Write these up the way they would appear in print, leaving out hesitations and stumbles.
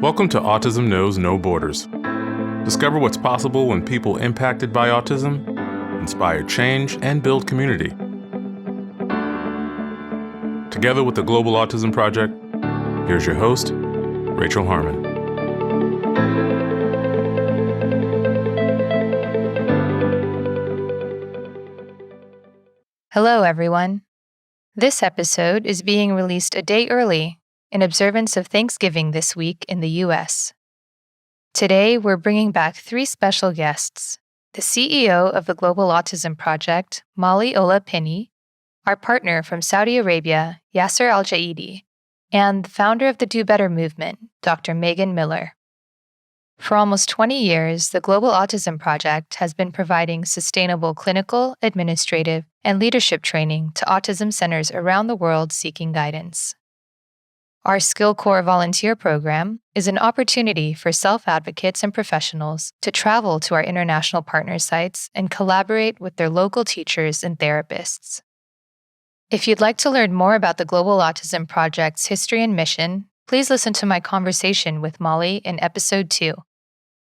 Welcome to Autism Knows No Borders. Discover what's possible when people impacted by autism inspire change and build community. Together with the Global Autism Project, here's your host, Rachel Harmon. Hello, everyone. This episode is being released a day early in observance of Thanksgiving this week in the U.S. Today, we're bringing back three special guests: the CEO of the Global Autism Project, Ola Pinney, our partner from Saudi Arabia, Yaser Aljaaidi, and the founder of the DoBetter Movement, Dr. Megan Miller. For almost 20 years, the Global Autism Project has been providing sustainable clinical, administrative, and leadership training to autism centers around the world seeking guidance. Our SkillCorps volunteer program is an opportunity for self-advocates and professionals to travel to our international partner sites and collaborate with their local teachers and therapists. If you'd like to learn more about the Global Autism Project's history and mission, please listen to my conversation with Molly in episode 2.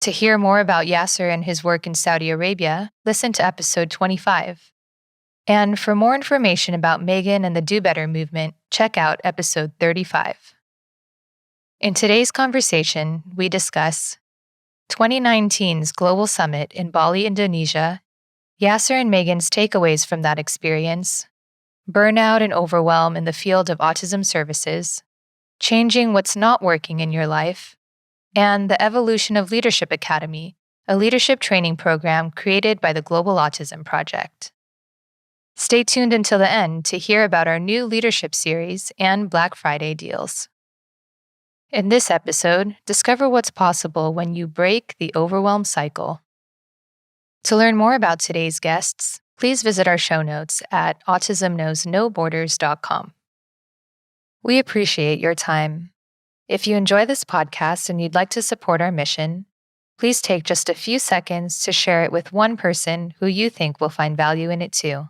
To hear more about Yaser and his work in Saudi Arabia, listen to episode 25. And for more information about Megan and the DoBetter Movement, check out episode 35. In today's conversation, we discuss 2019's Global Summit in Bali, Indonesia, Yaser and Megan's takeaways from that experience, burnout and overwhelm in the field of autism services, changing what's not working in your life, and the evolution of Leadership Academy, a leadership training program created by the Global Autism Project. Stay tuned until the end to hear about our new leadership series and Black Friday deals. In this episode, discover what's possible when you break the overwhelm cycle. To learn more about today's guests, please visit our show notes at autismknowsnoborders.com. We appreciate your time. If you enjoy this podcast and you'd like to support our mission, please take just a few seconds to share it with one person who you think will find value in it too.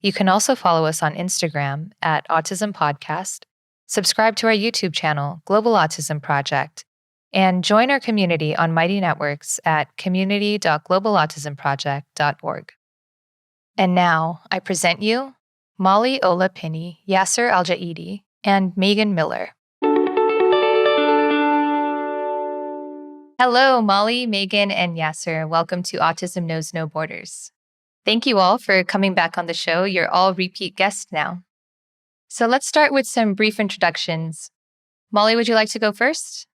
You can also follow us on Instagram at Autism Podcast, subscribe to our YouTube channel, Global Autism Project, and join our community on Mighty Networks at community.globalautismproject.org. And now, I present you Ola Pinney, Yaser Aljaaidi, and Megan Miller. Hello, Molly, Megan, and Yaser. Welcome to Autism Knows No Borders. Thank you all for coming back on the show. You're all repeat guests now. So let's start with some brief introductions. Molly, would you like to go first?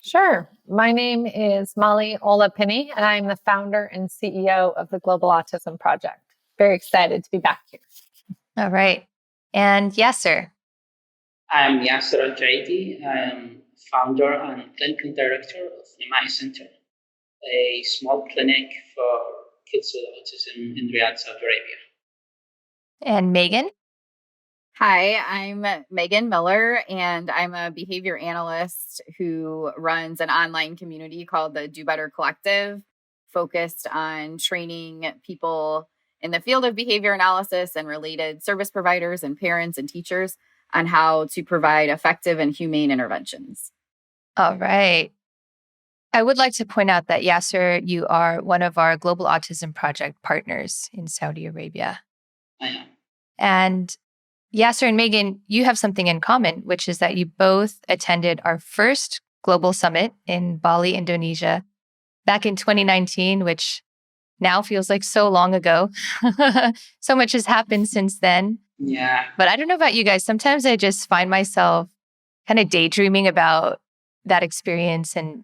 Sure. My name is Ola Pinney, and I'm the founder and CEO of the Global Autism Project. Very excited to be back here. All right. And Yaser? I'm Yaser Aljaaidi. I am founder and clinical director of Nimai Center, a small clinic for kids with autism in Riyadh, Saudi Arabia. And Megan? Hi, I'm Megan Miller, and I'm a behavior analyst who runs an online community called the DoBetter Collective, focused on training people in the field of behavior analysis and related service providers and parents and teachers on how to provide effective and humane interventions. All right. I would like to point out that, Yaser, you are one of our Global Autism Project partners in Saudi Arabia. I am. And Yaser and Megan, you have something in common, which is that you both attended our first Global Summit in Bali, Indonesia, back in 2019, which now feels like so long ago. So much has happened since then. Yeah. But I don't know about you guys. Sometimes I just find myself kind of daydreaming about that experience and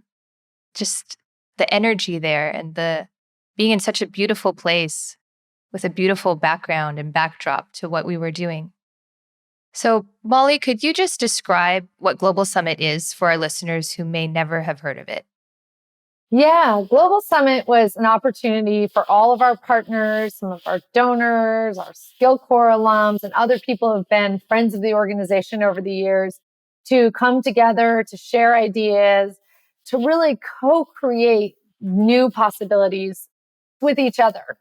just the energy there and the being in such a beautiful place with a beautiful background and backdrop to what we were doing. So, Molly, could you just describe what Global Summit is for our listeners who may never have heard of it? Yeah, Global Summit was an opportunity for all of our partners, some of our donors, our SkillCorps alums, and other people who have been friends of the organization over the years to come together, to share ideas, to really co-create new possibilities with each other,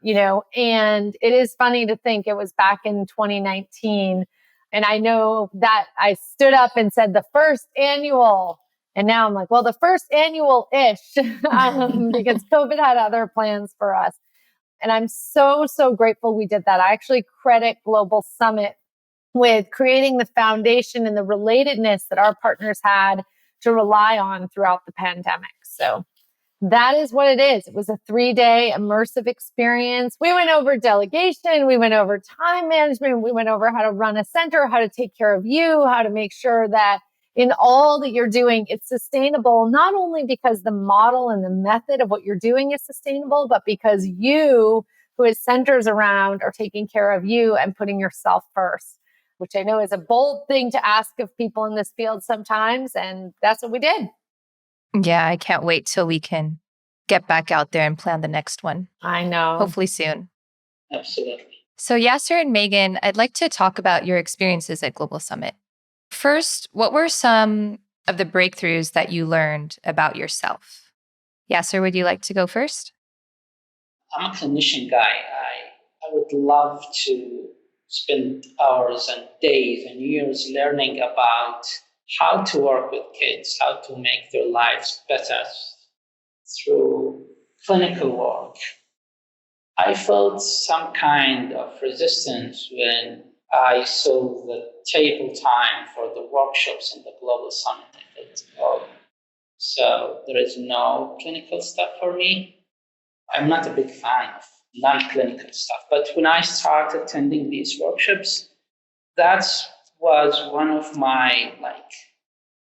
and it is funny to think it was back in 2019. And I know that I stood up and said the first annual And now I'm like, well, the first annual-ish, because COVID had other plans for us. And I'm so, so grateful we did that. I actually credit Global Summit with creating the foundation and the relatedness that our partners had to rely on throughout the pandemic. So that is what it is. It was a 3-day immersive experience. We went over delegation. We went over time management. We went over how to run a center, how to take care of you, how to make sure that in all that you're doing, it's sustainable, not only because the model and the method of what you're doing is sustainable, but because you, who it centers around, are taking care of you and putting yourself first, which I know is a bold thing to ask of people in this field sometimes. And that's what we did. Yeah, I can't wait till we can get back out there and plan the next one. I know. Hopefully soon. Absolutely. So Yaser and Megan, I'd like to talk about your experiences at Global Summit. First, what were some of the breakthroughs that you learned about yourself? Yaser, would you like to go first? I'm a clinician guy. I would love to spend hours and days and years learning about how to work with kids, how to make their lives better through clinical work. I felt some kind of resistance when I saw the table time for the workshops in the Global Summit. I thought, oh, so there is no clinical stuff for me. I'm not a big fan of non-clinical stuff. But when I started attending these workshops, that was one of my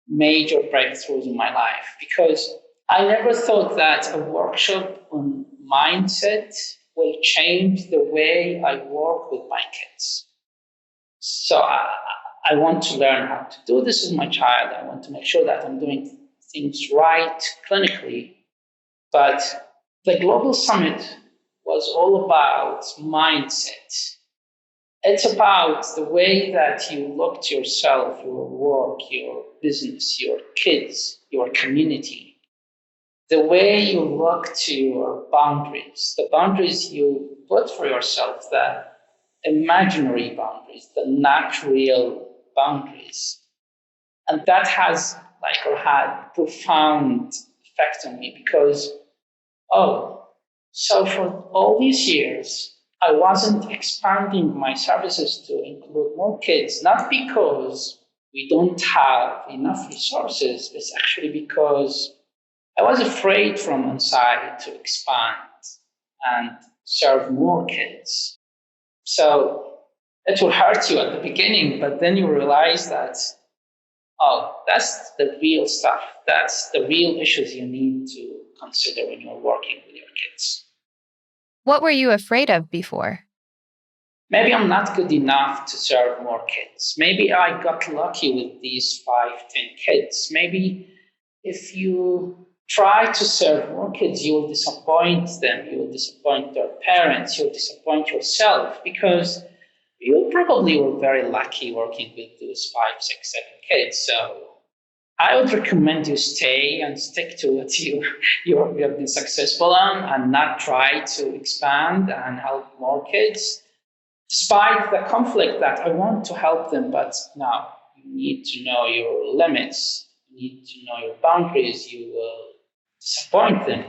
major breakthroughs in my life, because I never thought that a workshop on mindset will change the way I work with my kids. So I want to learn how to do this with my child. I want to make sure that I'm doing things right clinically. But the Global Summit was all about mindset. It's about the way that you look to yourself, your work, your business, your kids, your community. The way you look to your boundaries, the boundaries you put for yourself, the imaginary boundaries, the not real boundaries. And that has had profound effect on me, because, so for all these years, I wasn't expanding my services to include more kids, not because we don't have enough resources. It's actually because I was afraid from inside to expand and serve more kids. So it will hurt you at the beginning, but then you realize that, that's the real stuff. That's the real issues you need to consider when you're working with your kids. What were you afraid of before? Maybe I'm not good enough to serve more kids. Maybe I got lucky with these 5-10 kids. Maybe if you try to serve more kids, you will disappoint them. You will disappoint their parents. You'll disappoint yourself, because you probably were very lucky working with those 5, 6, 7 kids. So I would recommend you stay and stick to what you have been successful on, and not try to expand and help more kids, despite the conflict that I want to help them. But now you need to know your limits. You need to know your boundaries. You will disappoint them.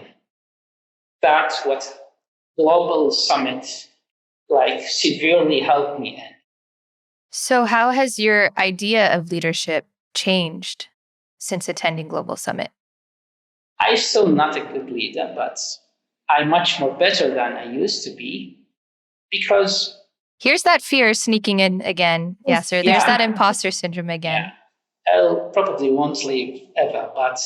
That's what Global Summit severely helped me in. So how has your idea of leadership changed since attending Global Summit? I'm still not a good leader, but I'm much more better than I used to be, because... Here's that fear sneaking in again, Yaser. There's that imposter syndrome again. Yeah. I probably won't leave ever, but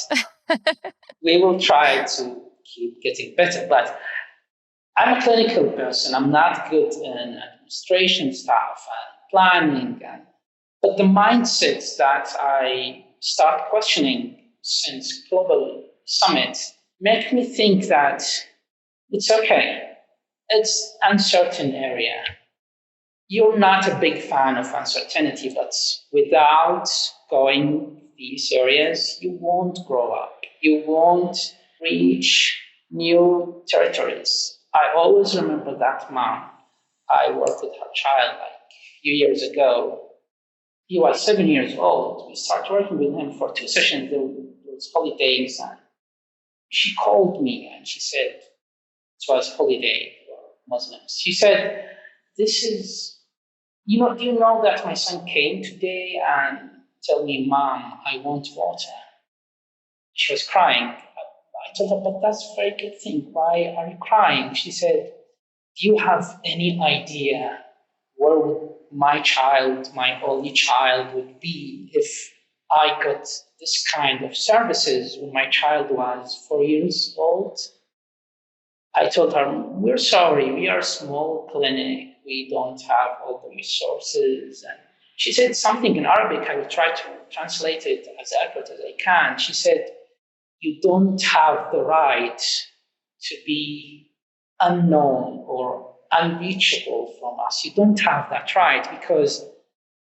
we will try to keep getting better. But I'm a clinical person. I'm not good in administration stuff and planning. But the mindsets that I start questioning since Global Summit make me think that it's okay. It's uncertain area. You're not a big fan of uncertainty, but without going these areas, you won't grow up. You won't reach new territories. I always remember that mom. I worked with her child a few years ago. He was 7 years old. We started working with him for 2 sessions. There were was holidays, and she called me and she said, it was holiday for Muslims. She said, this is, do you know that my son came today and told me, Mom, I want water. She was crying. I told her, but that's a very good thing. Why are you crying? She said, do you have any idea where would my child, my only child, would be if I got this kind of services when my child was 4 years old? I told her, we're sorry, we are a small clinic. We don't have all the resources. And she said something in Arabic. I will try to translate it as accurate as I can. She said, you don't have the right to be unknown or unreachable from us. You don't have that right, because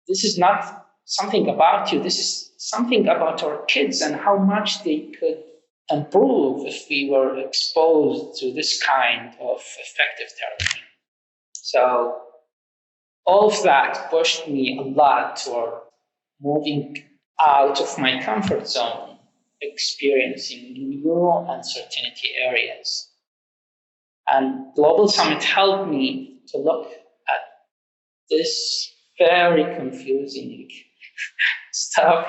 this is not something about you. This is something about our kids and how much they could improve if we were exposed to this kind of effective therapy. So all of that pushed me a lot toward moving out of my comfort zone, experiencing new uncertainty areas. And Global Summit helped me to look at this very confusing stuff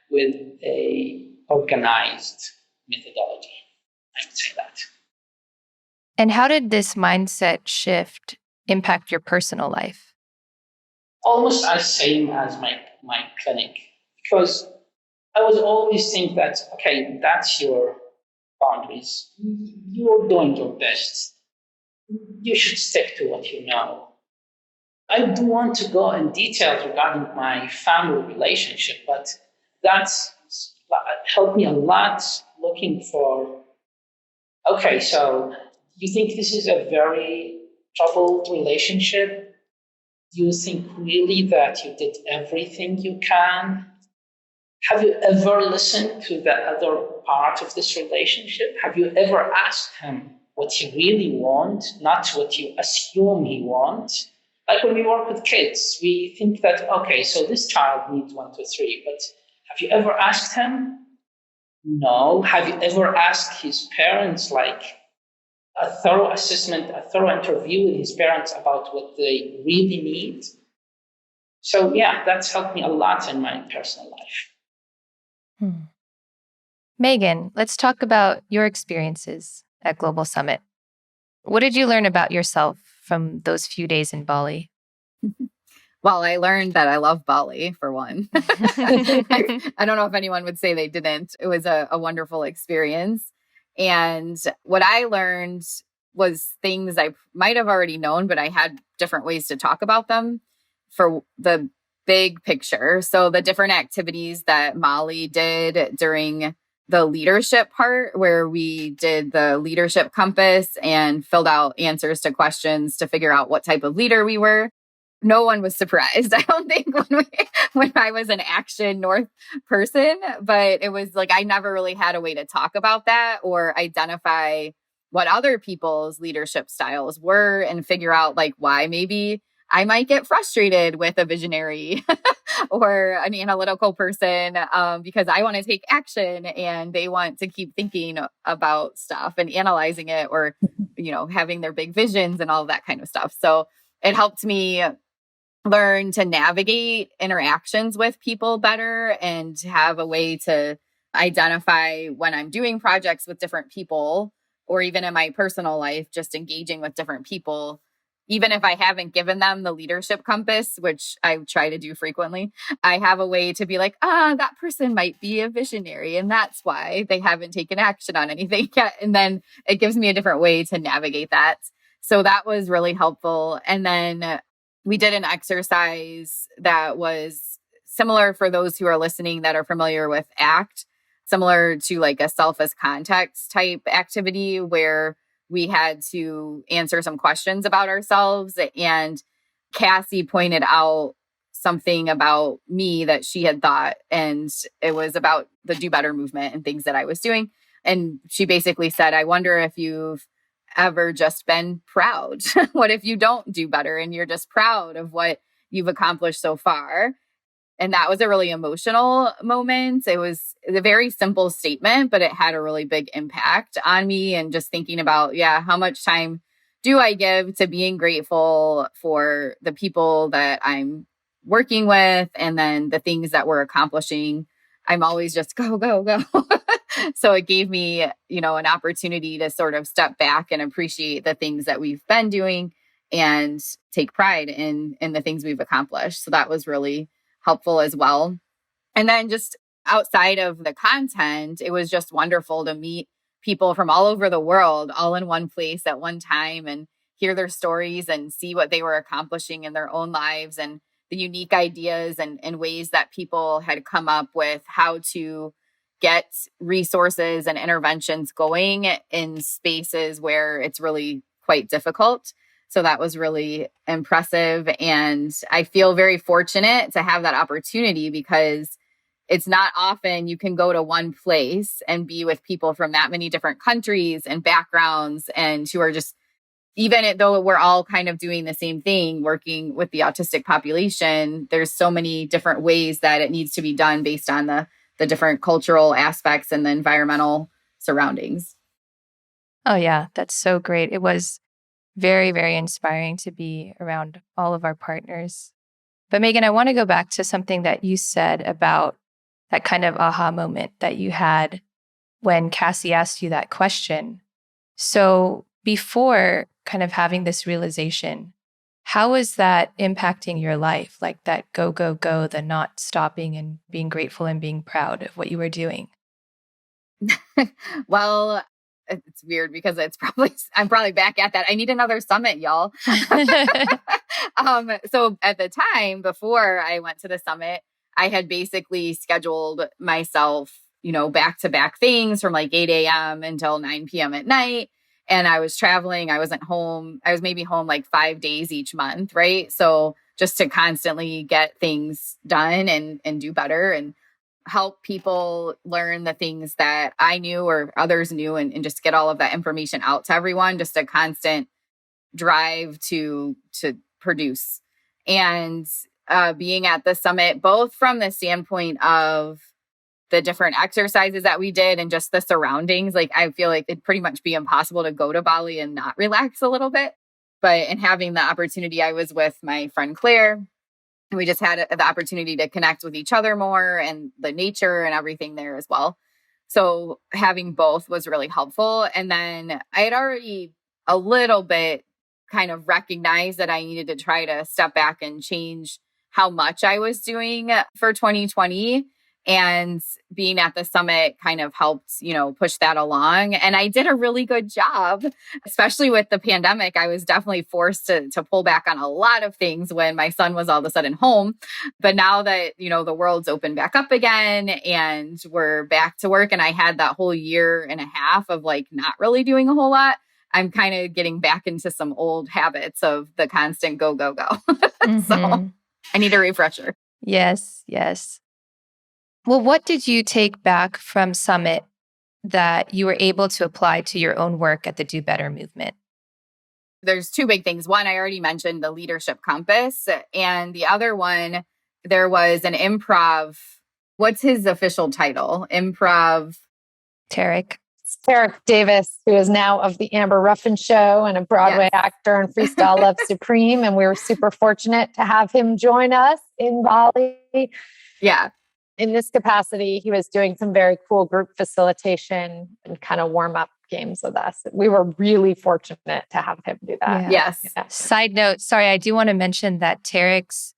with a organized methodology. I would say that. And how did this mindset shift impact your personal life? Almost as same as my clinic, because I was always think that, okay, that's your boundaries. You're doing your best. You should stick to what you know. I do want to go in details regarding my family relationship, but that's helped me a lot looking for, okay, so you think this is a very troubled relationship? Do you think really that you did everything you can? Have you ever listened to the other part of this relationship? Have you ever asked him what you really want, not what you assume he wants? Like when we work with kids, we think that, okay, so this child needs 1, 2, 3, but have you ever asked him? No. Have you ever asked his parents, like a thorough assessment, a thorough interview with his parents about what they really need? So yeah, that's helped me a lot in my personal life. Megan, let's talk about your experiences at Global Summit. What did you learn about yourself from those few days in Bali? Well, I learned that I love Bali, for one. I don't know if anyone would say they didn't. It was a wonderful experience. And what I learned was things I might have already known, but I had different ways to talk about them for the big picture. So the different activities that Molly did during the leadership part, where we did the leadership compass and filled out answers to questions to figure out what type of leader we were. No one was surprised, I don't think, when I was an Action North person, but it was like I never really had a way to talk about that or identify what other people's leadership styles were and figure out like why maybe I might get frustrated with a visionary or an analytical person because I want to take action and they want to keep thinking about stuff and analyzing it or, having their big visions and all of that kind of stuff. So it helped me learn to navigate interactions with people better and have a way to identify when I'm doing projects with different people or even in my personal life, just engaging with different people. Even if I haven't given them the leadership compass, which I try to do frequently, I have a way to be like, that person might be a visionary and that's why they haven't taken action on anything yet. And then it gives me a different way to navigate that. So that was really helpful. And then we did an exercise that was similar for those who are listening that are familiar with ACT, similar to like a self as context type activity where we had to answer some questions about ourselves. And Cassie pointed out something about me that she had thought, and it was about the DoBetter movement and things that I was doing. And she basically said, I wonder if you've ever just been proud. What if you don't do better and you're just proud of what you've accomplished so far? And that was a really emotional moment. It was a very simple statement, but it had a really big impact on me. And just thinking about, how much time do I give to being grateful for the people that I'm working with and then the things that we're accomplishing. I'm always just go, go, go. So it gave me, an opportunity to sort of step back and appreciate the things that we've been doing and take pride in the things we've accomplished. So that was really helpful as well. And then just outside of the content, it was just wonderful to meet people from all over the world, all in one place at one time, and hear their stories and see what they were accomplishing in their own lives and the unique ideas and ways that people had come up with how to get resources and interventions going in spaces where it's really quite difficult. So that was really impressive. And I feel very fortunate to have that opportunity because it's not often you can go to one place and be with people from that many different countries and backgrounds and who are just, even though we're all kind of doing the same thing, working with the autistic population, there's so many different ways that it needs to be done based on the different cultural aspects and the environmental surroundings. Oh, yeah, that's so great. It was very, very inspiring to be around all of our partners. But Megan, I want to go back to something that you said about that kind of aha moment that you had when Cassie asked you that question. So before kind of having this realization, how was that impacting your life? Like that go, go, go, the not stopping and being grateful and being proud of what you were doing? Well, it's weird because I'm probably back at that. I need another summit, y'all. So at the time before I went to the summit, I had basically scheduled myself, back-to-back things from like 8 a.m. until 9 p.m. at night. And I was traveling. I wasn't home. I was maybe home like 5 days each month, right? So just to constantly get things done and do better and help people learn the things that I knew or others knew and just get all of that information out to everyone, just a constant drive to produce. And being at the summit, both from the standpoint of the different exercises that we did and just the surroundings, like I feel like it'd pretty much be impossible to go to Bali and not relax a little bit. But in having the opportunity, I was with my friend Claire, and we just had the opportunity to connect with each other more and the nature and everything there as well. So having both was really helpful. And then I had already a little bit kind of recognized that I needed to try to step back and change how much I was doing for 2020. And being at the summit kind of helped, push that along. And I did a really good job, especially with the pandemic. I was definitely forced to pull back on a lot of things when my son was all of a sudden home. But now that, the world's opened back up again and we're back to work and I had that whole year and a half of like not really doing a whole lot, I'm kind of getting back into some old habits of the constant go, go, go. Mm-hmm. So I need a refresher. Yes, yes. Well, what did you take back from Summit that you were able to apply to your own work at the DoBetter Movement? There's two big things. One, I already mentioned the leadership compass. And the other one, there was an improv. What's his official title? Improv. Tarek. Tarek Davis, who is now of the Amber Ruffin Show and a Broadway actor and Freestyle Love Supreme. And we were super fortunate to have him join us in Bali. Yeah. In this capacity, he was doing some very cool group facilitation and kind of warm-up games with us. We were really fortunate to have him do that. Yeah. Yes. Yeah. Side note, sorry, I do want to mention that Tarek's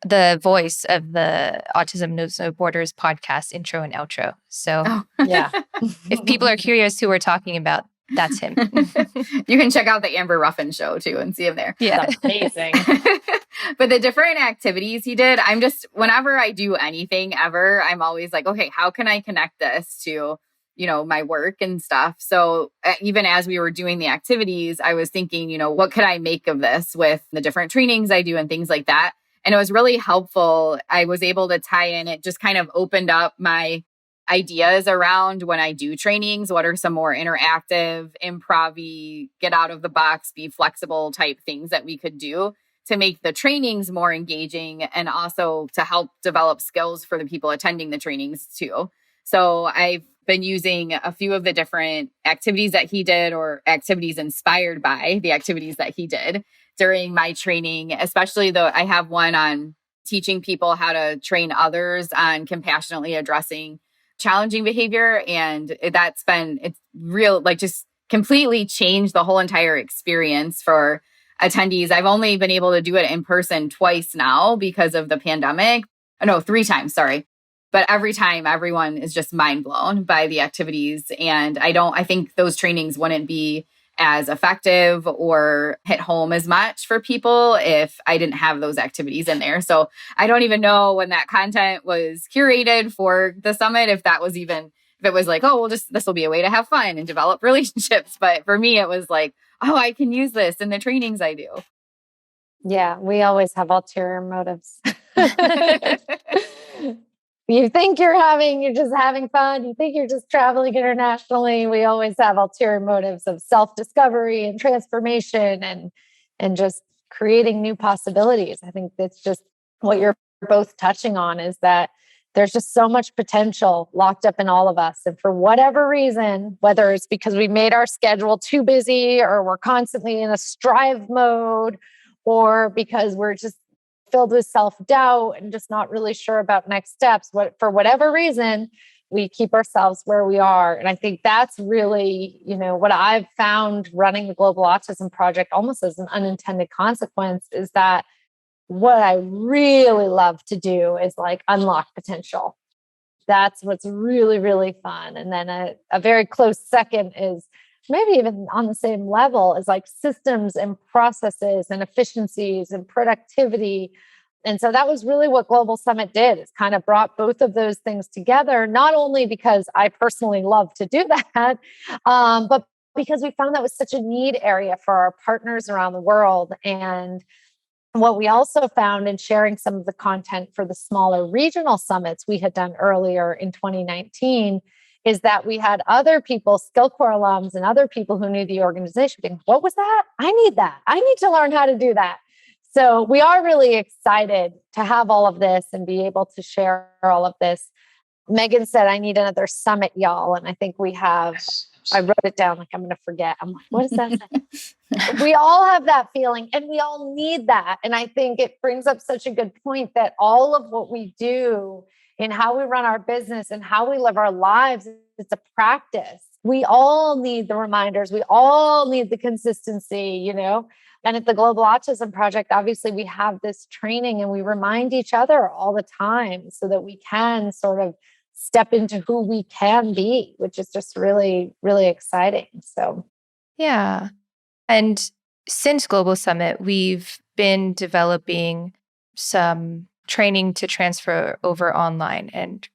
the voice of the Autism Knows No Borders podcast intro and outro. So yeah, if people are curious who we're talking about, that's him. You can check out the Amber Ruffin Show too and see him there. Yeah. that's amazing. But the different activities he did, whenever I do anything ever, I'm always like, okay, how can I connect this to, my work and stuff? So even as we were doing the activities, I was thinking, what could I make of this with the different trainings I do and things like that? And it was really helpful. I was able to tie in, it just kind of opened up my ideas around when I do trainings. What are some more interactive, improv-y, get out of the box, be flexible type things that we could do to make the trainings more engaging and also to help develop skills for the people attending the trainings too. So I've been using a few of the different activities that he did or activities inspired by the activities that he did during my training, especially though I have one on teaching people how to train others on compassionately addressing challenging behavior. And it's real, like just completely changed the whole entire experience for attendees. I've only been able to do it in person twice now because of the pandemic. No, 3 times, sorry. But every time everyone is just mind blown by the activities. And I think those trainings wouldn't be as effective or hit home as much for people if I didn't have those activities in there. So I don't even know when that content was curated for the summit, if it was like, oh, this will be a way to have fun and develop relationships. But for me, it was like, oh, I can use this in the trainings I do. Yeah, we always have ulterior motives. You think you're just having fun. You think you're just traveling internationally. We always have ulterior motives of self-discovery and transformation and just creating new possibilities. I think that's just what you're both touching on, is that there's just so much potential locked up in all of us. And for whatever reason, whether it's because we made our schedule too busy or we're constantly in a strive mode, or because we're just filled with self-doubt and just not really sure about next steps, for whatever reason, we keep ourselves where we are. And I think that's really, what I've found running the Global Autism Project almost as an unintended consequence, is that what I really love to do is like unlock potential. That's what's really, really fun. And then a very close second is, maybe even on the same level, is like systems and processes and efficiencies and productivity. And so that was really what Global Summit did. It's kind of brought both of those things together, not only because I personally love to do that, but because we found that was such a need area for our partners around the world. And what we also found in sharing some of the content for the smaller regional summits we had done earlier in 2019 is that we had other people, SkillCorps alums and other people who knew the organization being, what was that? I need that. I need to learn how to do that. So we are really excited to have all of this and be able to share all of this. Megan said, I need another summit, y'all. And I think we have, I wrote it down like I'm going to forget. I'm like, what does that say? We all have that feeling and we all need that. And I think it brings up such a good point that all of what we do in how we run our business and how we live our lives, it's a practice. We all need the reminders. We all need the consistency, And at the Global Autism Project, obviously we have this training and we remind each other all the time so that we can sort of step into who we can be, which is just really, really exciting. So, yeah. And since Global Summit, we've been developing some training to transfer over online. And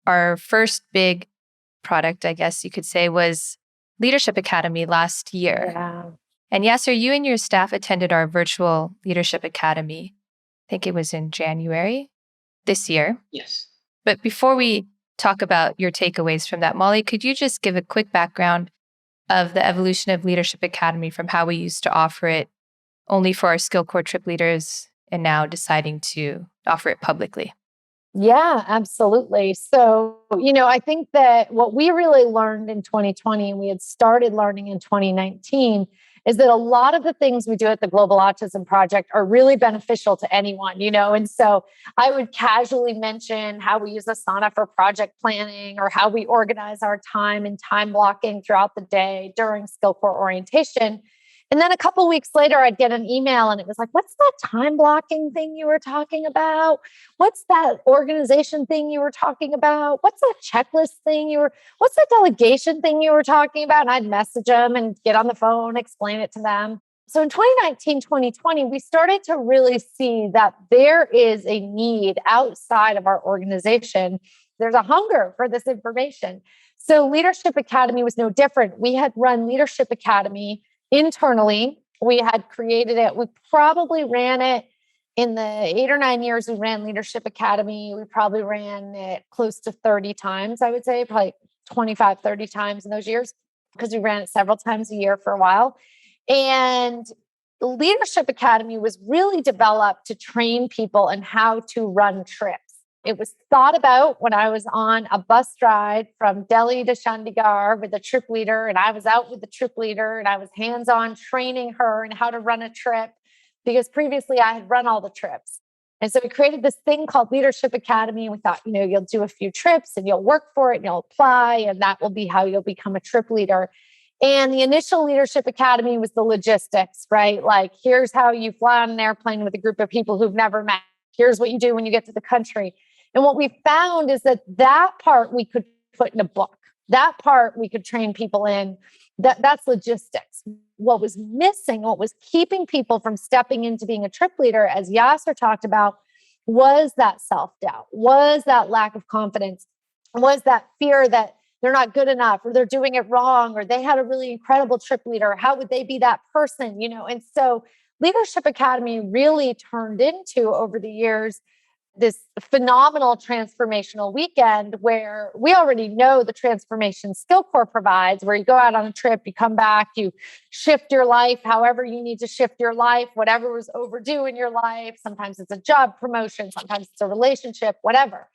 our first big product, I guess you could say, was Leadership Academy last year. yeah. And Yaser, you and your staff attended our virtual Leadership Academy. I think it was in January this year. Yes. But before we talk about your takeaways from that, Molly, could you just give a quick background of the evolution of Leadership Academy from how we used to offer it only for our SkillCorps trip leaders and now deciding to offer it publicly? Yeah, absolutely. So, I think that what we really learned in 2020 and we had started learning in 2019 is that a lot of the things we do at the Global Autism Project are really beneficial to anyone, And so I would casually mention how we use Asana for project planning or how we organize our time and time blocking throughout the day during SkillCorps orientation. And then a couple of weeks later, I'd get an email and it was like, what's that time blocking thing you were talking about? What's that organization thing you were talking about? What's that checklist thing what's that delegation thing you were talking about? And I'd message them and get on the phone, explain it to them. So in 2019, 2020, we started to really see that there is a need outside of our organization. There's a hunger for this information. So Leadership Academy was no different. We had run Leadership Academy internally. We had created it. We probably ran it in the 8 or 9 years we ran Leadership Academy. We probably ran it close to 30 times, I would say, probably 25, 30 times in those years, because we ran it several times a year for a while. And the Leadership Academy was really developed to train people in how to run trips. It was thought about when I was on a bus ride from Delhi to Chandigarh with a trip leader, and I was out with the trip leader and I was hands-on training her in how to run a trip because previously I had run all the trips. And so we created this thing called Leadership Academy. And we thought, you'll do a few trips and you'll work for it and you'll apply, and that will be how you'll become a trip leader. And the initial Leadership Academy was the logistics, right? Like, here's how you fly on an airplane with a group of people who've never met. Here's what you do when you get to the country. And what we found is that part we could put in a book. That part we could train people in. That's logistics. What was missing, what was keeping people from stepping into being a trip leader, as Yaser talked about, was that self-doubt, was that lack of confidence, was that fear that they're not good enough or they're doing it wrong or they had a really incredible trip leader. How would they be that person? And so Leadership Academy really turned into, over the years, this phenomenal transformational weekend where we already know the transformation SkillCorps provides, where you go out on a trip, you come back, you shift your life however you need to shift your life, whatever was overdue in your life. Sometimes it's a job promotion, sometimes it's a relationship, whatever.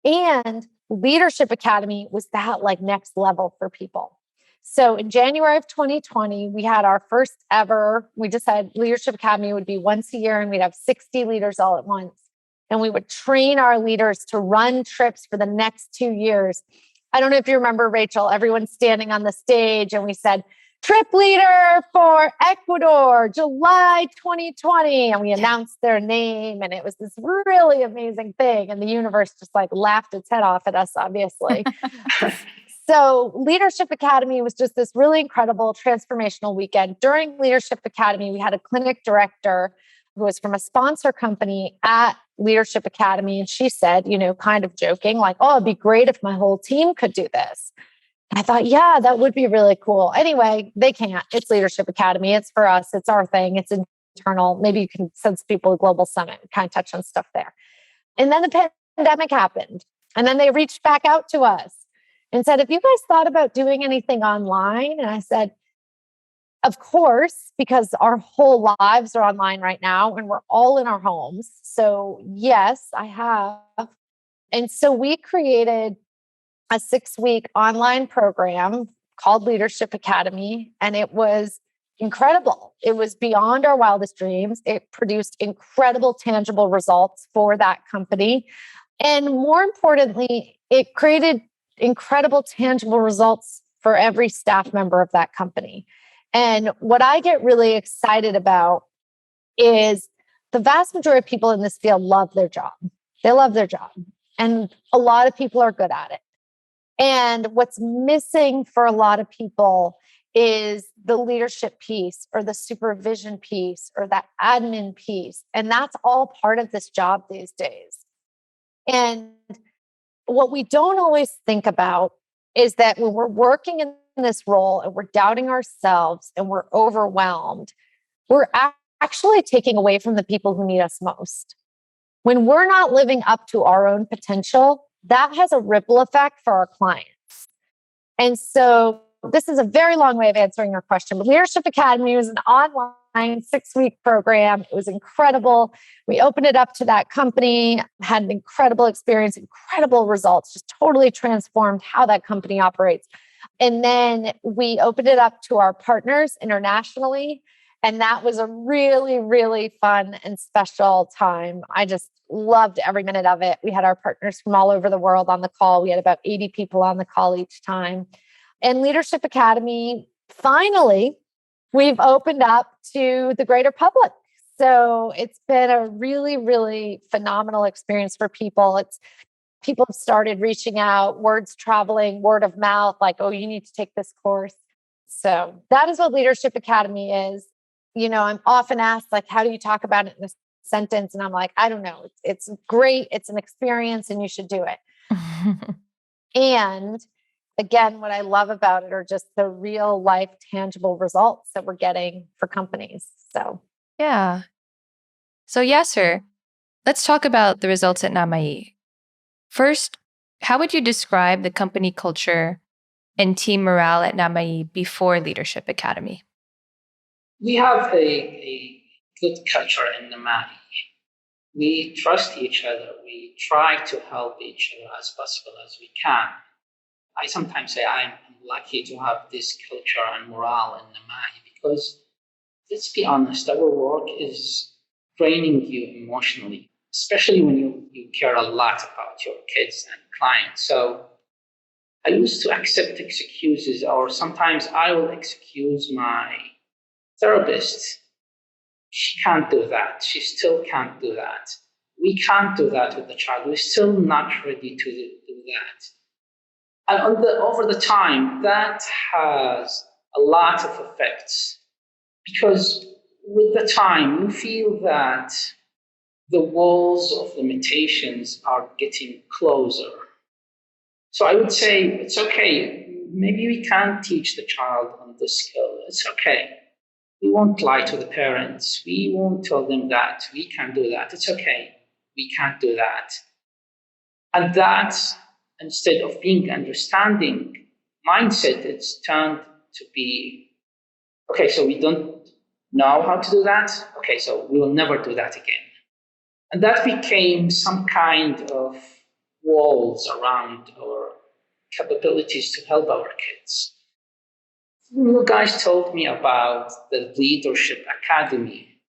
And Leadership Academy was that next level for people. So in January of 2020, we had our first ever, we just said Leadership Academy would be once a year and we'd have 60 leaders all at once. And we would train our leaders to run trips for the next 2 years. I don't know if you remember, Rachel, everyone standing on the stage and we said, trip leader for Ecuador, July 2020. And we announced their name. And it was this really amazing thing. And the universe just laughed its head off at us, obviously. So Leadership Academy was just this really incredible transformational weekend. During Leadership Academy, we had a clinic director who was from a sponsor company at Leadership Academy. And she said, kind of joking, oh, it'd be great if my whole team could do this. And I thought, yeah, that would be really cool. Anyway, they can't. It's Leadership Academy. It's for us. It's our thing. It's internal. Maybe you can send people to Global Summit and kind of touch on stuff there. And then the pandemic happened. And then they reached back out to us and said, have you guys thought about doing anything online? And I said, of course, because our whole lives are online right now and we're all in our homes. So yes, I have. And so we created a 6-week online program called Leadership Academy. And it was incredible. It was beyond our wildest dreams. It produced incredible, tangible results for that company. And more importantly, it created incredible, tangible results for every staff member of that company. And what I get really excited about is the vast majority of people in this field love their job. They love their job. And a lot of people are good at it. And what's missing for a lot of people is the leadership piece or the supervision piece or that admin piece. And that's all part of this job these days. And what we don't always think about is that when we're working in this role and we're doubting ourselves and we're overwhelmed, we're actually taking away from the people who need us most. When we're not living up to our own potential, that has a ripple effect for our clients. And so this is a very long way of answering your question, but Leadership Academy was an online 6-week program. It was incredible. We opened it up to that company, had an incredible experience, incredible results, just totally transformed how that company operates. And then we opened it up to our partners internationally. And that was a really, really fun and special time. I just loved every minute of it. We had our partners from all over the world on the call. We had about 80 people on the call each time. And Leadership Academy, finally, we've opened up to the greater public. So it's been a really, really phenomenal experience for people. People have started reaching out, words traveling, word of mouth, oh, you need to take this course. So that is what Leadership Academy is. I'm often asked, how do you talk about it in a sentence? And I'm like, I don't know. It's great. It's an experience and you should do it. And again, what I love about it are just the real life tangible results that we're getting for companies. So, yeah. So Yaser, let's talk about the results at Namai. First, how would you describe the company culture and team morale at Namai before Leadership Academy? We have a good culture in the Mali. We trust each other. We try to help each other as possible as we can. I sometimes say I'm lucky to have this culture and morale in the Mali because, let's be honest, our work is draining you emotionally, especially when you care a lot about your kids and clients. So I used to accept excuses, or sometimes I will excuse my therapist. She can't do that. She still can't do that. We can't do that with the child. We're still not ready to do that. And over the time, that has a lot of effects because with the time, you feel that the walls of limitations are getting closer. So I would say it's okay. Maybe we can't teach the child on this skill. It's okay. We won't lie to the parents. We won't tell them that. We can't do that. It's okay. We can't do that. And that, instead of being understanding mindset, it's turned to be, okay, so we don't know how to do that. Okay, so we will never do that again. And that became some kind of walls around our capabilities to help our kids. You guys told me about the Leadership Academy.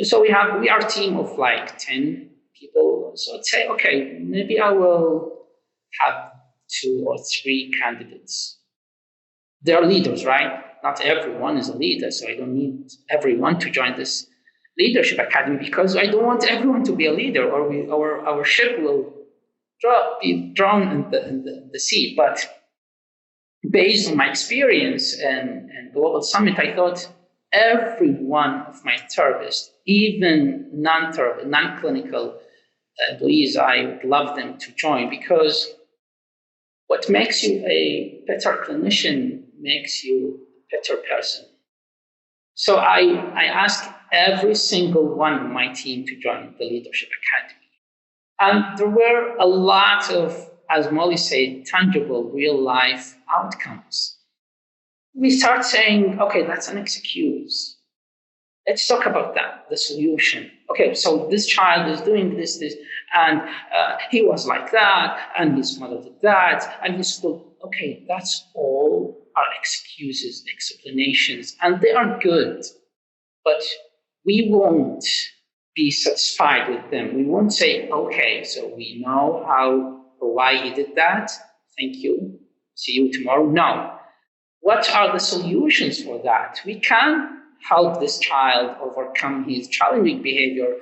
So we are a team of like 10 people. So I'd say, okay, maybe I will have 2 or 3 candidates. They're leaders, right? Not everyone is a leader, so I don't need everyone to join this Leadership Academy because I don't want everyone to be a leader, or our ship will be drawn in the sea. But based on my experience and Global Summit, I thought every one of my therapists, even non-clinical employees, I would love them to join because what makes you a better clinician makes you a better person. So I asked every single one of my team to join the Leadership Academy. And there were a lot of, as Molly said, tangible, real life outcomes. We start saying, okay, that's an excuse. Let's talk about that, the solution. Okay, so this child is doing this, and he was like that, and his mother did that, and his school. Okay, that's all our excuses, explanations, and they are good, but we won't be satisfied with them. We won't say, okay, so we know how or why he did that. Thank you. See you tomorrow. No. What are the solutions for that? We can help this child overcome his challenging behavior.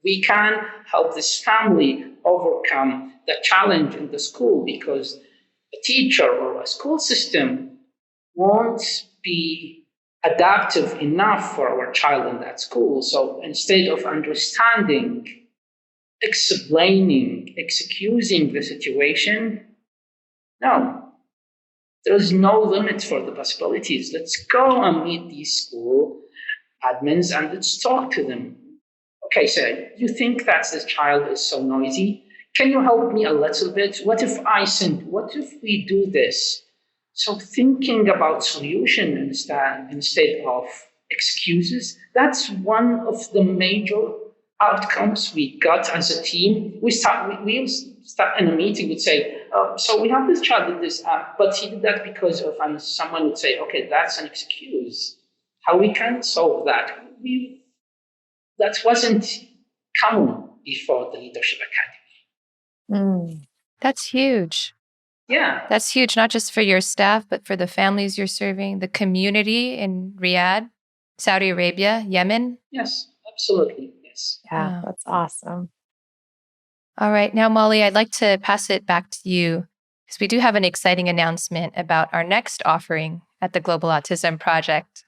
We can help this family overcome the challenge in the school because a teacher or a school system won't be adaptive enough for our child in that school. So instead of understanding, explaining, excusing the situation, no. There is no limit for the possibilities. Let's go and meet these school admins and let's talk to them. Okay, so you think that this child is so noisy? Can you help me a little bit? What if we do this? So thinking about solution instead of excuses, that's one of the major outcomes we got as a team. We start in a meeting, we'd say, so we have this child did this, but he did that because of, and someone would say, okay, that's an excuse. How we can solve that? That wasn't common before the Leadership Academy. That's huge. Yeah. That's huge, not just for your staff, but for the families you're serving, the community in Riyadh, Saudi Arabia, Yemen. Yes, absolutely. Yes. Yeah, that's awesome. All right. Now, Molly, I'd like to pass it back to you because we do have an exciting announcement about our next offering at the Global Autism Project.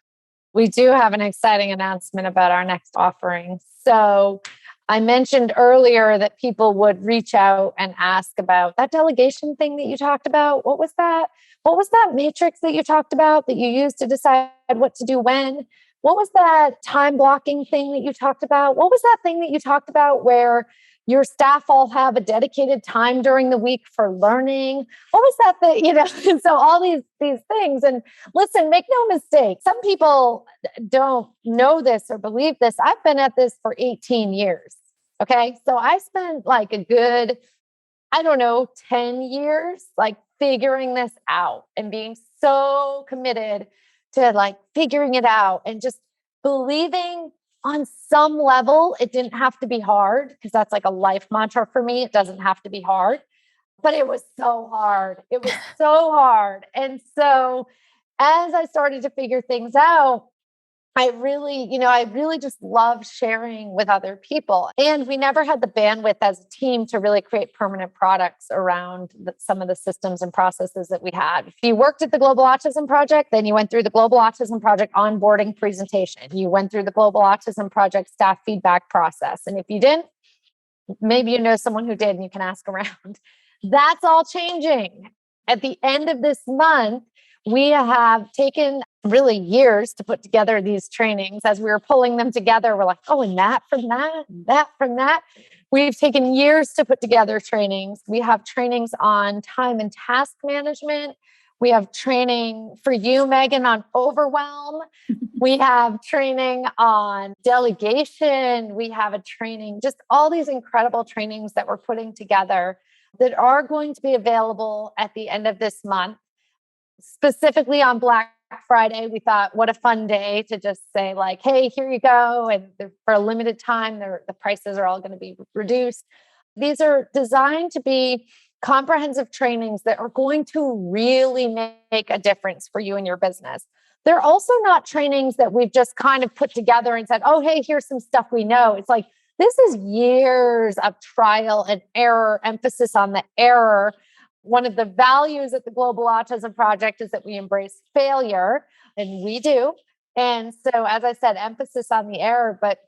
We do have an exciting announcement about our next offering. So I mentioned earlier that people would reach out and ask about that delegation thing that you talked about. What was that? What was that matrix that you talked about that you used to decide what to do when? What was that time blocking thing that you talked about? What was that thing that you talked about where your staff all have a dedicated time during the week for learning. What was that thing? And so all these things. And listen, make no mistake. Some people don't know this or believe this. I've been at this for 18 years. Okay. So I spent like a good, 10 years, like figuring this out and being so committed to like figuring it out and just believing on some level, it didn't have to be hard, because that's like a life mantra for me. It doesn't have to be hard, but it was so hard. It was so hard. And so as I started to figure things out, I really just love sharing with other people. And we never had the bandwidth as a team to really create permanent products around some of the systems and processes that we had. If you worked at the Global Autism Project, then you went through the Global Autism Project onboarding presentation. You went through the Global Autism Project staff feedback process. And if you didn't, maybe you know someone who did and you can ask around. That's all changing. At the end of this month, we have taken really years to put together these trainings. As we were pulling them together, we're like, oh, and that from that, that from that. We've taken years to put together trainings. We have trainings on time and task management. We have training for you, Megan, on overwhelm. We have training on delegation. We have a training, just all these incredible trainings that we're putting together that are going to be available at the end of this month. Specifically on Black Friday, we thought, what a fun day to just say like, hey, here you go. And for a limited time, the prices are all going to be reduced. These are designed to be comprehensive trainings that are going to really make a difference for you and your business. They're also not trainings that we've just kind of put together and said, oh, hey, here's some stuff we know. It's like, this is years of trial and error, emphasis on the error. One of the values at the Global Autism Project is that we embrace failure, and we do. And so, as I said, emphasis on the error, but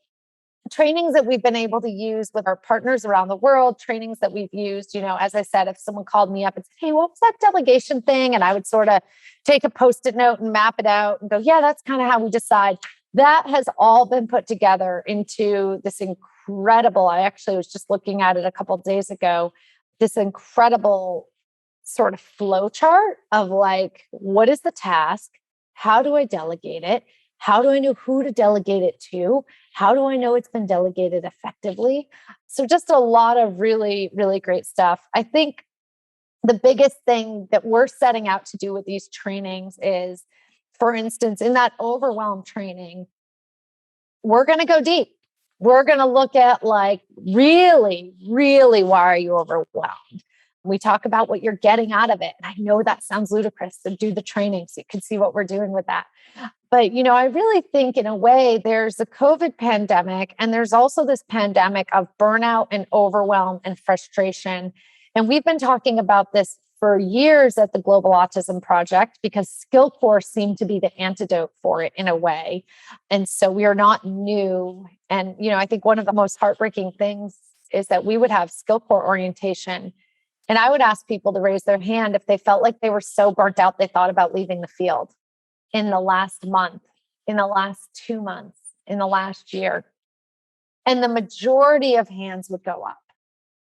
trainings that we've been able to use with our partners around the world, trainings that we've used, as I said, if someone called me up and said, hey, what was that delegation thing? And I would sort of take a Post-it note and map it out and go, yeah, that's kind of how we decide. That has all been put together into this incredible, I actually was just looking at it a couple of days ago, this incredible sort of flow chart of like, what is the task? How do I delegate it? How do I know who to delegate it to? How do I know it's been delegated effectively? So just a lot of really, really great stuff. I think the biggest thing that we're setting out to do with these trainings is, for instance, in that overwhelm training, we're going to go deep. We're going to look at like, really, really, why are you overwhelmed? We talk about what you're getting out of it. And I know that sounds ludicrous, so do the training so you can see what we're doing with that. But, I really think in a way there's a COVID pandemic, and there's also this pandemic of burnout and overwhelm and frustration. And we've been talking about this for years at the Global Autism Project, because SkillCorps seemed to be the antidote for it in a way. And so we are not new. And, I think one of the most heartbreaking things is that we would have SkillCorps orientation, and I would ask people to raise their hand if they felt like they were so burnt out they thought about leaving the field in the last month, in the last 2 months, in the last year. And the majority of hands would go up.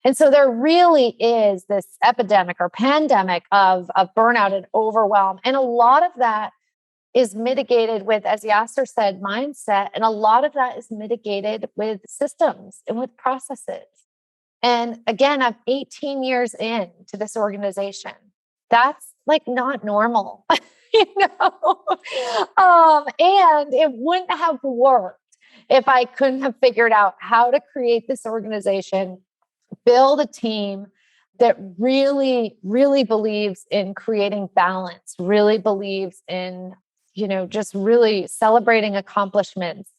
And so there really is this epidemic or pandemic of burnout and overwhelm. And a lot of that is mitigated with, as Yaser said, mindset. And a lot of that is mitigated with systems and with processes. And again, I'm 18 years into this organization. That's like not normal, And it wouldn't have worked if I couldn't have figured out how to create this organization, build a team that really, really believes in creating balance, really believes in, just really celebrating accomplishments.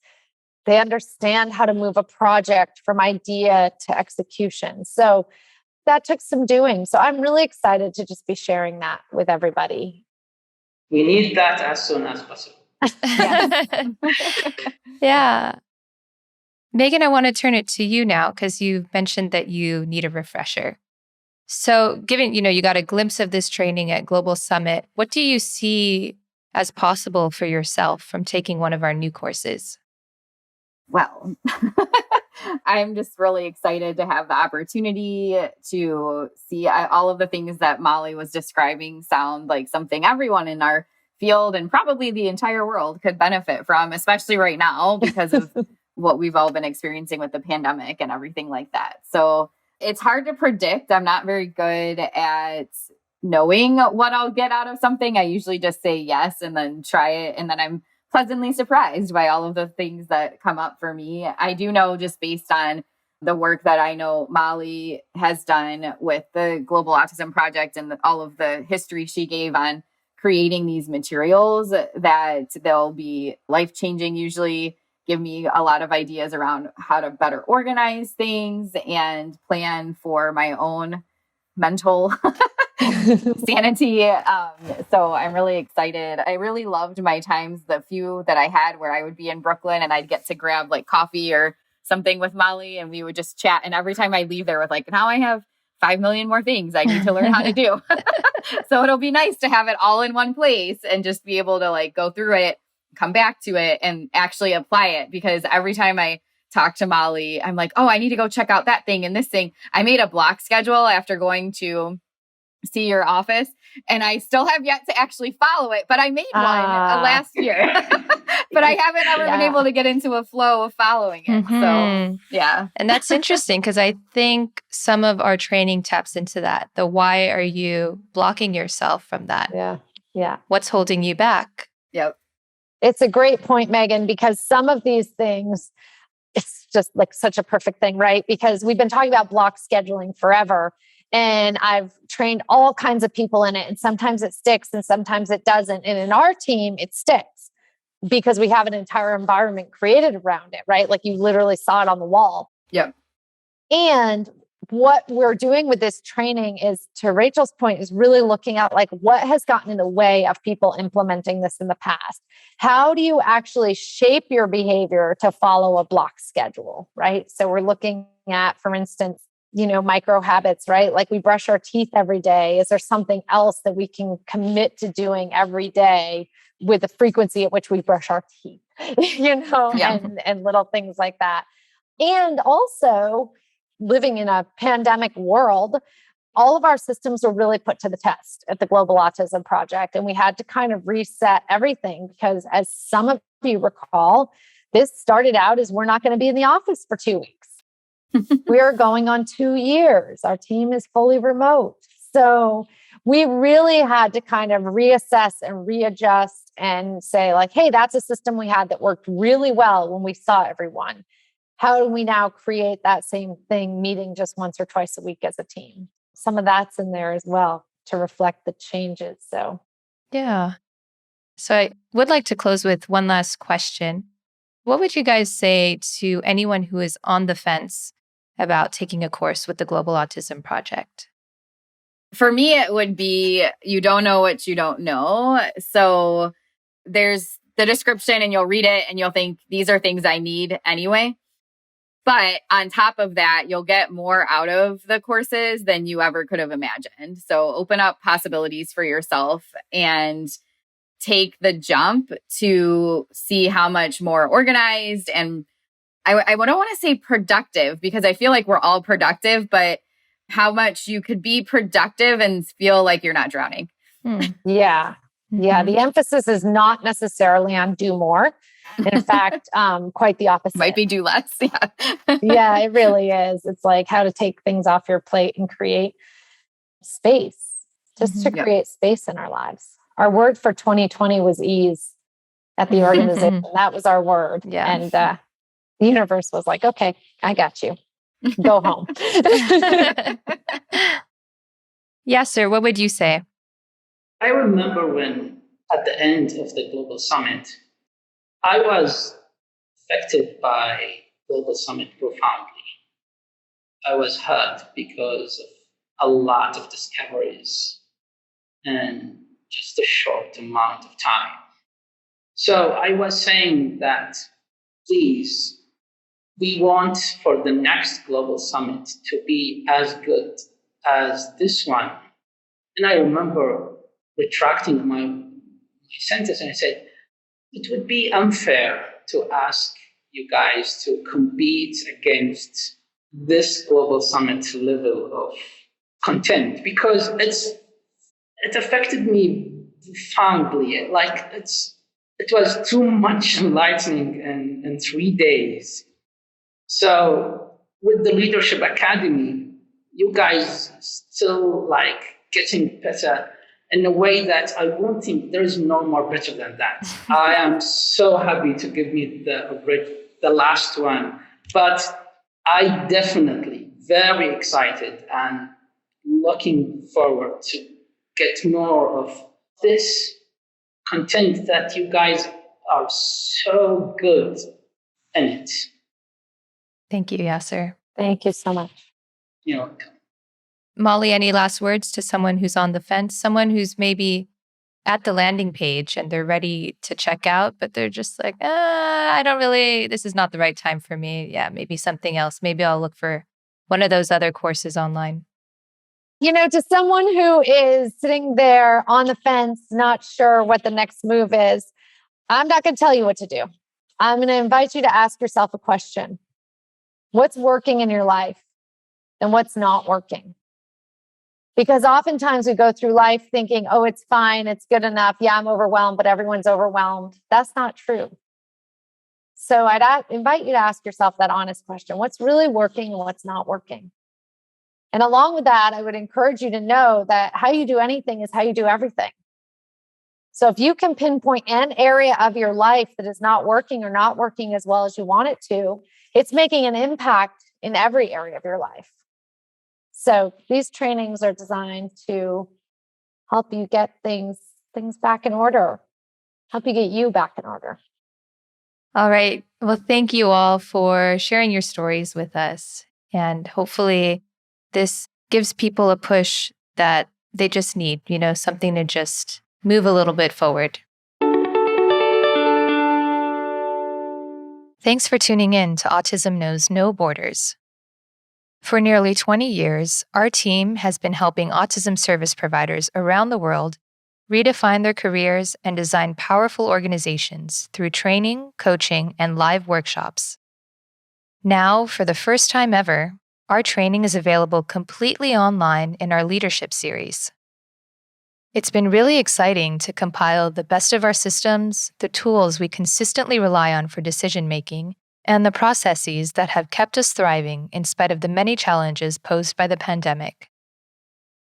They understand how to move a project from idea to execution. So that took some doing. So I'm really excited to just be sharing that with everybody. We need that as soon as possible. Yeah. Megan, I want to turn it to you now, because you mentioned that you need a refresher. So given, you got a glimpse of this training at Global Summit, what do you see as possible for yourself from taking one of our new courses? Well, I'm just really excited to have the opportunity to see all of the things that Molly was describing sound like something everyone in our field and probably the entire world could benefit from, especially right now because of what we've all been experiencing with the pandemic and everything like that. So it's hard to predict. I'm not very good at knowing what I'll get out of something. I usually just say yes and then try it. And then I'm pleasantly surprised by all of the things that come up for me. I do know, just based on the work that I know Molly has done with the Global Autism Project and all of the history she gave on creating these materials, that they'll be life-changing, usually give me a lot of ideas around how to better organize things and plan for my own mental sanity. So I'm really excited. I really loved my times, the few that I had where I would be in Brooklyn and I'd get to grab like coffee or something with Molly and we would just chat. And every time I leave there with like, now I have 5 million more things I need to learn how to do. So it'll be nice to have it all in one place and just be able to like go through it, come back to it and actually apply it. Because every time I talk to Molly, I'm like, oh, I need to go check out that thing and this thing. I made a block schedule after going to see your office and I still have yet to actually follow it, but I made one last year, but I haven't ever been able to get into a flow of following it. So yeah. And that's interesting because I think some of our training taps into that. The why are you blocking yourself from that? Yeah. Yeah. What's holding you back? Yep. It's a great point, Megan, because some of these things, it's just like such a perfect thing, right? Because we've been talking about block scheduling forever. And I've trained all kinds of people in it. And sometimes it sticks and sometimes it doesn't. And in our team, it sticks because we have an entire environment created around it, right? Like you literally saw it on the wall. Yep. And what we're doing with this training is, to Rachel's point, is really looking at like what has gotten in the way of people implementing this in the past. How do you actually shape your behavior to follow a block schedule, right? So we're looking at, for instance, micro habits, right? Like we brush our teeth every day. Is there something else that we can commit to doing every day with the frequency at which we brush our teeth, and little things like that. And also, living in a pandemic world, all of our systems were really put to the test at the Global Autism Project. And we had to kind of reset everything because, as some of you recall, this started out as we're not going to be in the office for 2 weeks. We are going on 2 years. Our team is fully remote. So we really had to kind of reassess and readjust and say like, hey, that's a system we had that worked really well when we saw everyone. How do we now create that same thing, meeting just once or twice a week as a team? Some of that's in there as well to reflect the changes. So, yeah. So I would like to close with one last question. What would you guys say to anyone who is on the fence about taking a course with the Global Autism Project? For me, it would be, you don't know what you don't know. So there's the description and you'll read it and you'll think these are things I need anyway. But on top of that, you'll get more out of the courses than you ever could have imagined. So open up possibilities for yourself and take the jump to see how much more organized and I don't want to say productive because I feel like we're all productive, but how much you could be productive and feel like you're not drowning. Yeah. Yeah. The emphasis is not necessarily on do more. In fact, quite the opposite. Might be do less. Yeah. Yeah, it really is. It's like how to take things off your plate and create space, just to create space in our lives. Our word for 2020 was ease at the organization. That was our word. Yeah. And the universe was like, okay, I got you. Go home. Yaser, what would you say? I remember when, at the end of the Global Summit, I was affected by Global Summit profoundly. I was hurt because of a lot of discoveries in just a short amount of time. So I was saying that, please, we want for the next Global Summit to be as good as this one. And I remember retracting my sentence and I said, it would be unfair to ask you guys to compete against this global summit level of content, because it affected me profoundly. Like it was too much enlightening in 3 days. So with the Leadership Academy, you guys still like getting better in a way that I won't think there is no more better than that. I am so happy to give me the last one, but I definitely very excited and looking forward to get more of this content that you guys are so good in it. Thank you, Yaser. Thank you so much. You're welcome. Molly, any last words to someone who's on the fence, someone who's maybe at the landing page and they're ready to check out, but they're just like, this is not the right time for me. Yeah, maybe something else. Maybe I'll look for one of those other courses online. To someone who is sitting there on the fence, not sure what the next move is, I'm not going to tell you what to do. I'm going to invite you to ask yourself a question. What's working in your life and what's not working? Because oftentimes we go through life thinking, oh, it's fine, it's good enough. Yeah, I'm overwhelmed, but everyone's overwhelmed. That's not true. So I'd invite you to ask yourself that honest question. What's really working and what's not working? And along with that, I would encourage you to know that how you do anything is how you do everything. So if you can pinpoint an area of your life that is not working or not working as well as you want it to, it's making an impact in every area of your life. So these trainings are designed to help you get things back in order, help you get you back in order. All right. Well, thank you all for sharing your stories with us. And hopefully this gives people a push that they just need, something to just move a little bit forward. Thanks for tuning in to Autism Knows No Borders. For nearly 20 years, our team has been helping autism service providers around the world redefine their careers and design powerful organizations through training, coaching, and live workshops. Now, for the first time ever, our training is available completely online in our leadership series. It's been really exciting to compile the best of our systems, the tools we consistently rely on for decision-making, and the processes that have kept us thriving in spite of the many challenges posed by the pandemic.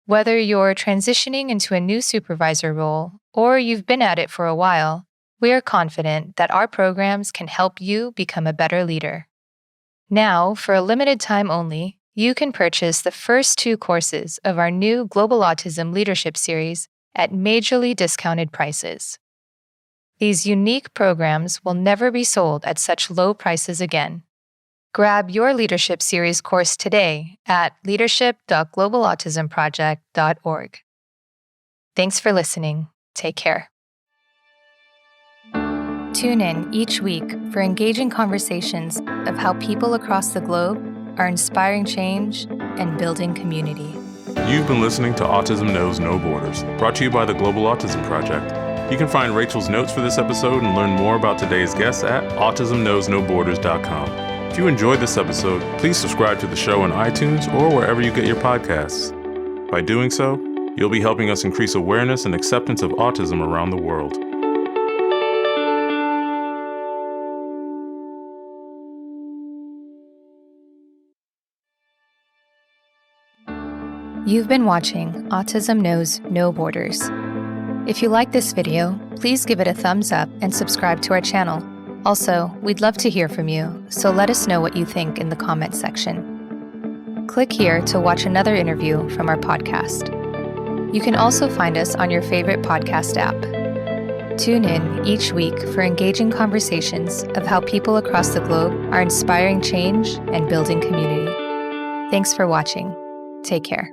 Whether you're transitioning into a new supervisor role or you've been at it for a while, we are confident that our programs can help you become a better leader. Now, for a limited time only, you can purchase the first 2 courses of our new Global Autism Leadership Series at majorly discounted prices. These unique programs will never be sold at such low prices again. Grab your Leadership Series course today at leadership.globalautismproject.org. Thanks for listening. Take care. Tune in each week for engaging conversations of how people across the globe are inspiring change and building community. You've been listening to Autism Knows No Borders, brought to you by the Global Autism Project. You can find Rachel's notes for this episode and learn more about today's guests at autismknowsnoborders.com. If you enjoyed this episode, please subscribe to the show on iTunes or wherever you get your podcasts. By doing so, you'll be helping us increase awareness and acceptance of autism around the world. You've been watching Autism Knows No Borders. If you like this video, please give it a thumbs up and subscribe to our channel. Also, we'd love to hear from you, so let us know what you think in the comments section. Click here to watch another interview from our podcast. You can also find us on your favorite podcast app. Tune in each week for engaging conversations of how people across the globe are inspiring change and building community. Thanks for watching. Take care.